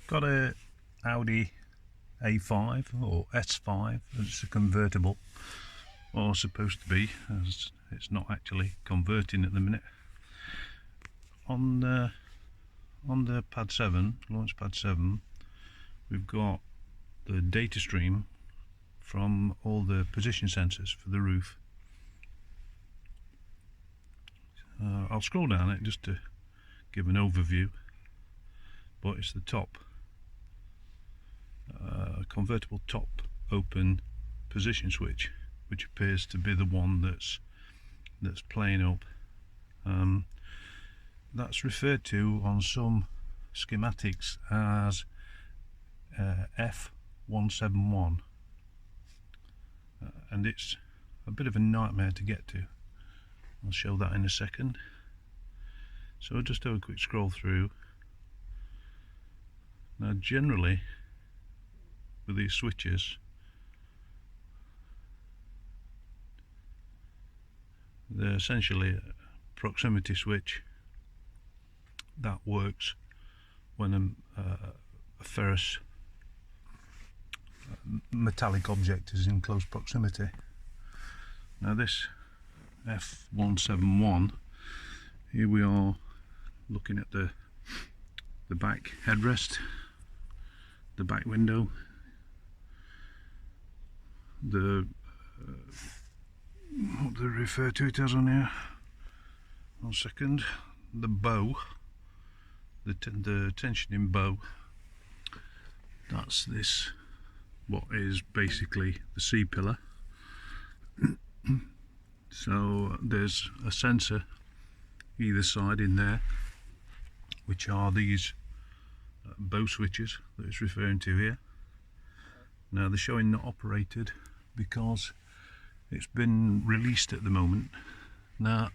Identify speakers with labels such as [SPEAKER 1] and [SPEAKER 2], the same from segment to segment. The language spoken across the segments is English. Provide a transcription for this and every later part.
[SPEAKER 1] Got a Audi A5 or S5. It's a convertible, or supposed to be, as it's not actually converting at the minute. On the PAD7, launch PAD7, we've got the data stream from all the position sensors for the roof. I'll scroll down it just to give an overview, but it's the top convertible top open position switch, which appears to be the one that's playing up. That's referred to on some schematics as F171, and it's a bit of a nightmare to get to. I'll show that in a second. So I'll just do a quick scroll through. Now generally with these switches, they're essentially a proximity switch that works when a ferrous metallic object is in close proximity. Now this F171, here we are looking at the back headrest, the back window, the what do they refer to it as on here? 1 second. The bow, the tensioning bow. That's this, what is basically the C pillar. So there's a sensor either side in there, which are these bow switches that it's referring to here. Now they're showing not operated because it's been released at the moment. Now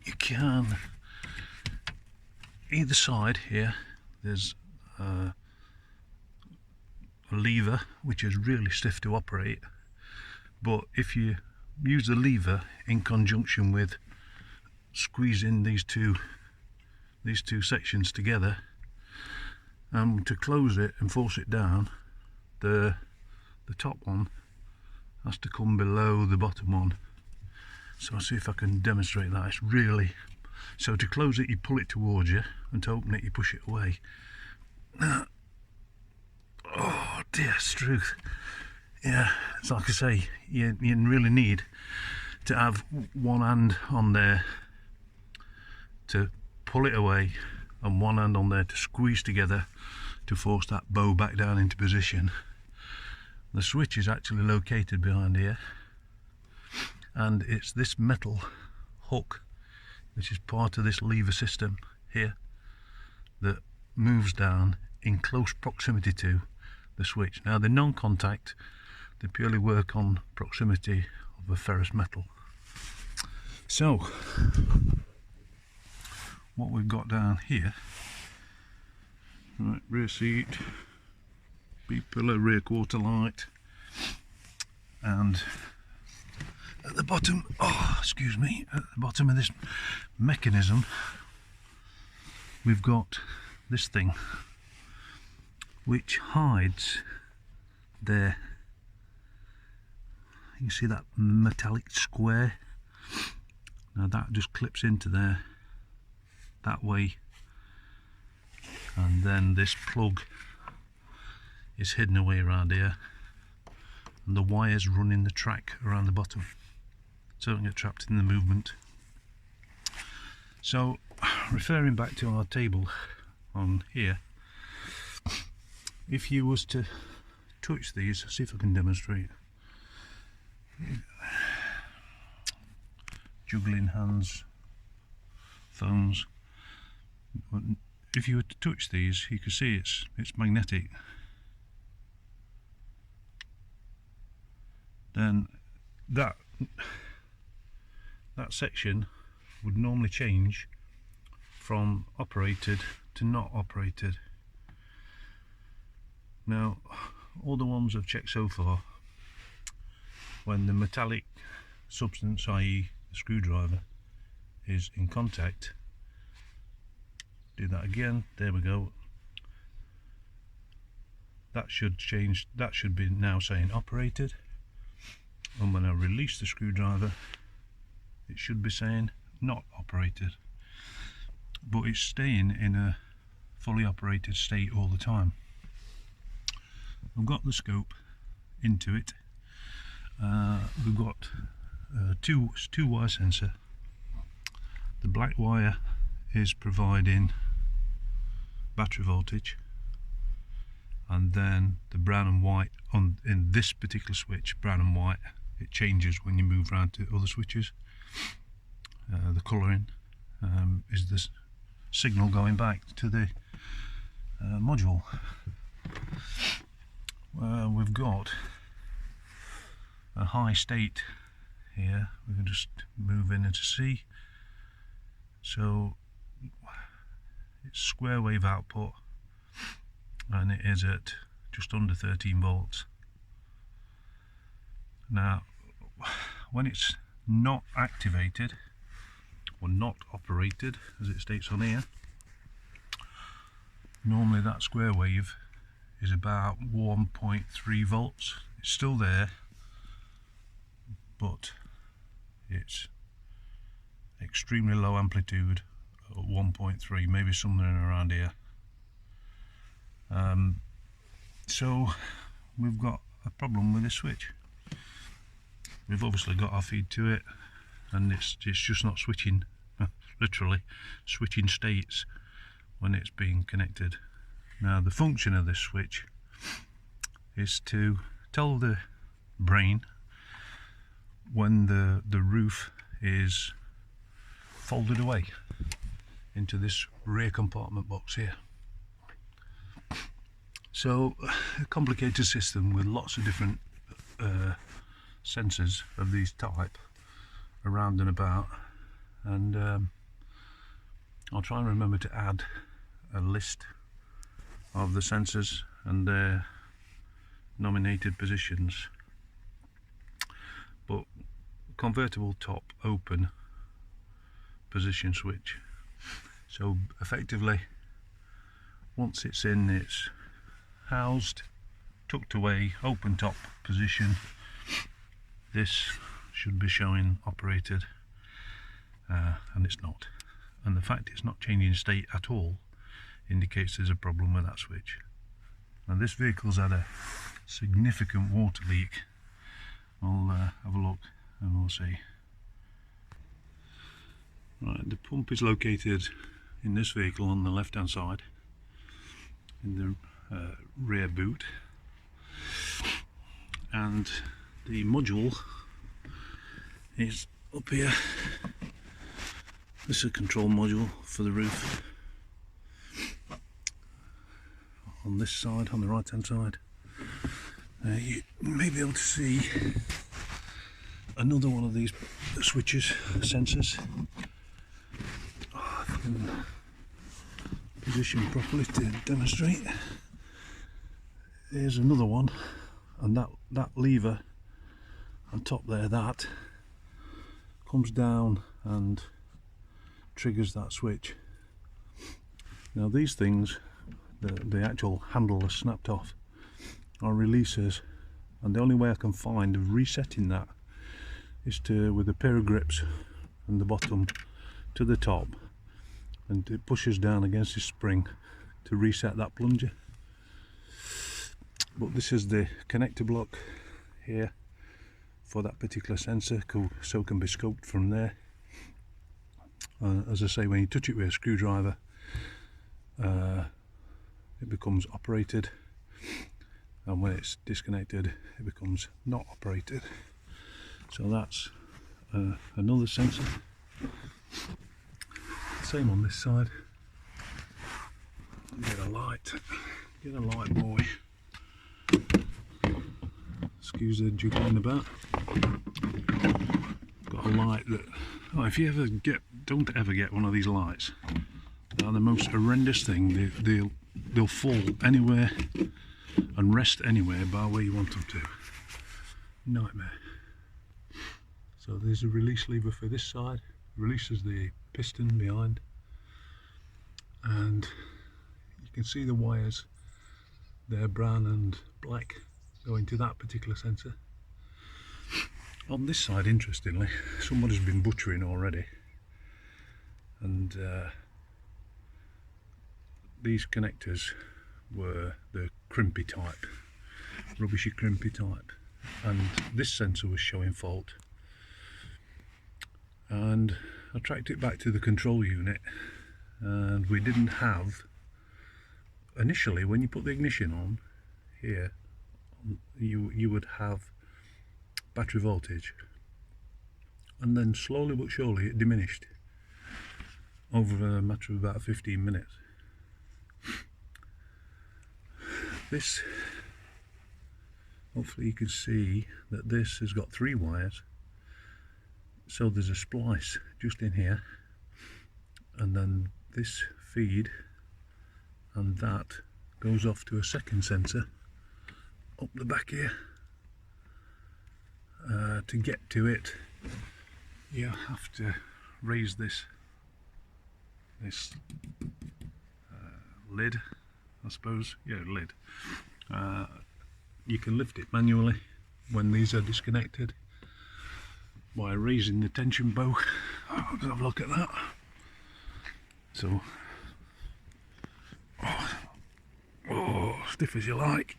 [SPEAKER 1] you can, either side here, there's a lever which is really stiff to operate, but if you use the lever in conjunction with squeezing these two sections together, to close it and force it down, the top one has to come below the bottom one. So I'll see if I can demonstrate that. It's really, so to close it you pull it towards you, and to open it you push it away. Oh dear truth. Yeah, it's like I say, you really need to have one hand on there to pull it away and one hand on there to squeeze together to force that bow back down into position. The switch is actually located behind here, and it's this metal hook which is part of this lever system here that moves down in close proximity to the switch. Now the non-contact, they purely work on proximity of a ferrous metal. So what we've got down here, right, rear seat, B pillar, rear quarter light, and at the bottom, excuse me, at the bottom of this mechanism we've got this thing which hides there. You can see that metallic square. Now that just clips into there that way, and then this plug is hidden away around here, and the wires run in the track around the bottom so don't get trapped in the movement. So referring back to our table on here, if you was to touch these, see if I can demonstrate, juggling hands, phones, if you were to touch these you can see it's magnetic. Then that section would normally change from operated to not operated. Now all the ones I've checked so far, when the metallic substance, i.e. the screwdriver, is in contact, do that again, there we go, that should change, that should be now saying operated, and when I release the screwdriver it should be saying not operated, but it's staying in a fully operated state all the time. I've got the scope into it. We've got two wire sensor. The black wire is providing battery voltage, and then the brown and white in this particular switch, brown and white, it changes when you move around to other switches. The colouring is this signal going back to the module. We've got a high state here. We can just move in into C. So it's square wave output, and it is at just under 13 volts. Now, when it's not activated or not operated, as it states on here, normally that square wave is about 1.3 volts. It's still there, but it's extremely low amplitude at 1.3, maybe somewhere around here. So we've got a problem with this switch. We've obviously got our feed to it, and it's just not switching, literally switching states when it's being connected. Now, the function of this switch is to tell the brain when the roof is folded away into this rear compartment box here. So, a complicated system with lots of different sensors of these type around and about, and I'll try and remember to add a list of the sensors and their nominated positions. But convertible top open position switch, so effectively once it's in, it's housed, tucked away, open top position. This should be showing operated, and it's not, and the fact it's not changing state at all indicates there's a problem with that switch. Now, this vehicle's had a significant water leak. I'll have a look and we'll see. Right, the pump is located in this vehicle on the left hand side in the rear boot, and the module is up here. This is a control module for the roof on this side, on the right hand side. You may be able to see another one of these switches, sensors. If I can position properly to demonstrate. Here's another one, and that lever on top there, that comes down and triggers that switch. Now, these things, the actual handle is snapped off, are releases, and the only way I can find of resetting that is with a pair of grips from the bottom to the top, and it pushes down against this spring to reset that plunger. But this is the connector block here for that particular sensor, so it can be scoped from there. As I say, when you touch it with a screwdriver, it becomes operated, and when it's disconnected it becomes not operated. So that's another sensor. Same on this side. Get a light boy. Excuse the juggling about. Got a light that, if you ever don't ever get one of these lights, they're the most horrendous thing. They'll fall anywhere and rest anywhere by where you want them to. Nightmare. So there's a release lever for this side, releases the piston behind, and you can see the wires they're brown and black, go into that particular sensor. On this side, interestingly, somebody's been butchering already, and these connectors were the crimpy type, rubbishy crimpy type, and this sensor was showing fault, and I tracked it back to the control unit, and we didn't have, initially when you put the ignition on here, you would have battery voltage, and then slowly but surely it diminished over a matter of about 15 minutes. This, hopefully you can see that this has got 3 wires, so there's a splice just in here, and then this feed and that goes off to a second sensor up the back here. To get to it, you have to raise this lid, I suppose. Yeah, lid. You can lift it manually when these are disconnected by raising the tension bow. Let's have a look at that. So, stiff as you like.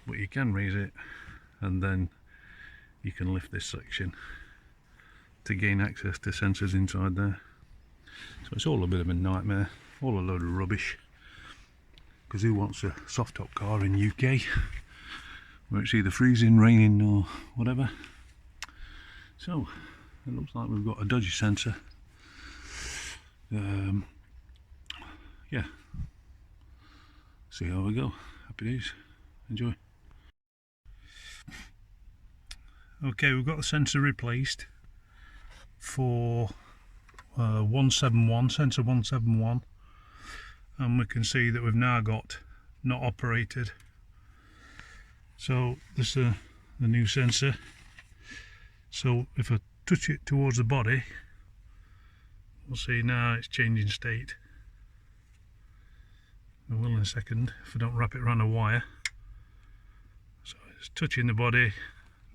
[SPEAKER 1] But you can raise it, and then you can lift this section to gain access to sensors inside there. So it's all a bit of a nightmare, all a load of rubbish, because who wants a soft top car in UK where it's either freezing, raining or whatever. So it looks like we've got a dodgy sensor. Yeah, see how we go. Happy days, enjoy. Okay, we've got the sensor replaced for 171, sensor 171, and we can see that we've now got not operated. So this is the new sensor. So if I touch it towards the body, we'll see now it's changing state. I will in a second if I don't wrap it around a wire. So it's touching the body.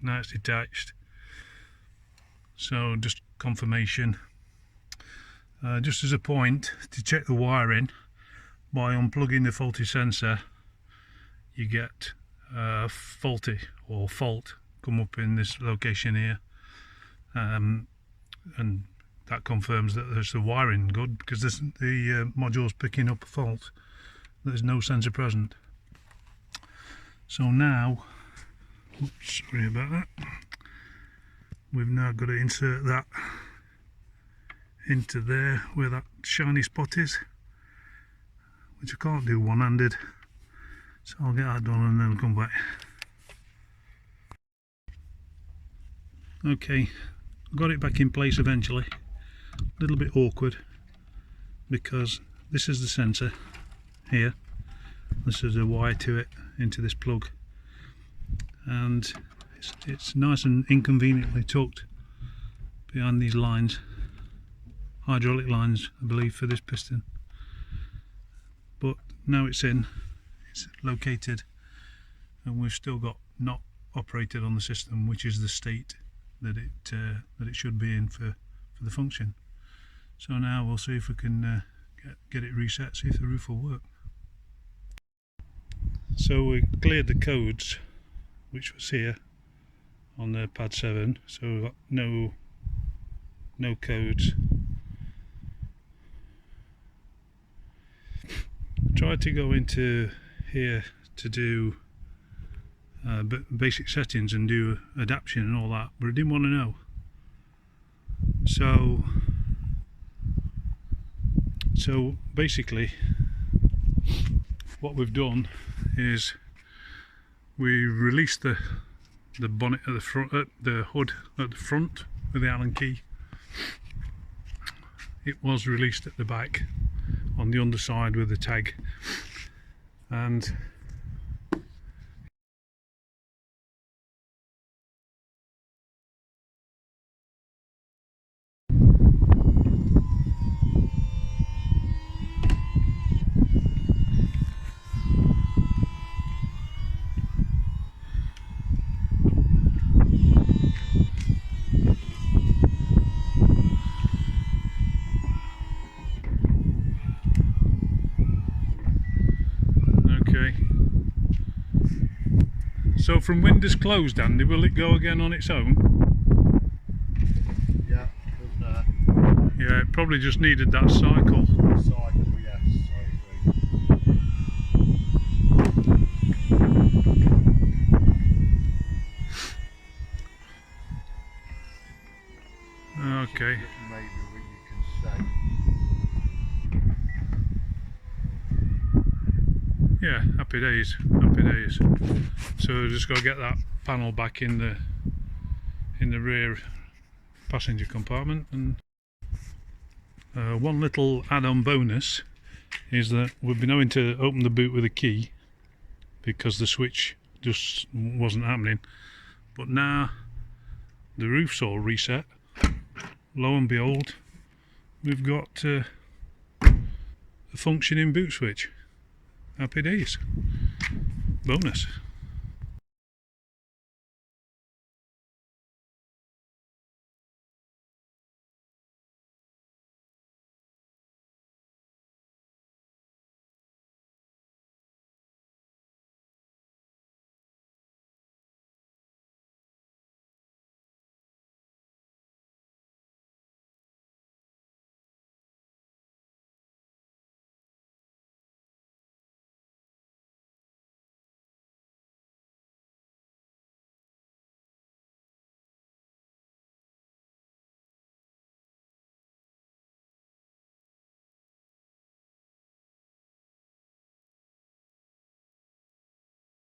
[SPEAKER 1] Now it's detached, so just confirmation. Just as a point to check the wiring, by unplugging the faulty sensor, you get faulty or fault come up in this location here, and that confirms that there's the wiring good, because the module's picking up a fault. There's no sensor present. So now, oops, sorry about that. We've now got to insert that into there where that shiny spot is, which I can't do one-handed. So I'll get that done and then come back. Okay, got it back in place eventually. A little bit awkward because this is the sensor here. This is a wire to it into this plug, and it's nice and inconveniently tucked behind these lines, hydraulic lines I believe for this piston. But now it's in, it's located, and we've still got not operated on the system, which is the state that it should be in for the function. So now we'll see if we can get it reset, see if the roof will work. So we cleared the codes, which was here on the PAD7, so we've got no codes. Tried to go into here to do basic settings and do adaptation and all that, but I didn't want to know. So basically what we've done is we released the bonnet at the front, the hood at the front with the Allen key. It was released at the back on the underside with the tag, and So from windows closed, Andy, will it go again on its own?
[SPEAKER 2] Yeah, it does now.
[SPEAKER 1] Yeah, it probably just needed that cycle.
[SPEAKER 2] Cycle, yes, I agree.
[SPEAKER 1] Okay.
[SPEAKER 2] Maybe you can say.
[SPEAKER 1] Yeah, happy days, happy days. So just got to get that panel back in the rear passenger compartment. And one little add-on bonus is that we've been having to open the boot with a key because the switch just wasn't happening. But now the roof's all reset. Lo and behold, we've got a functioning boot switch. Happy days. Bonus.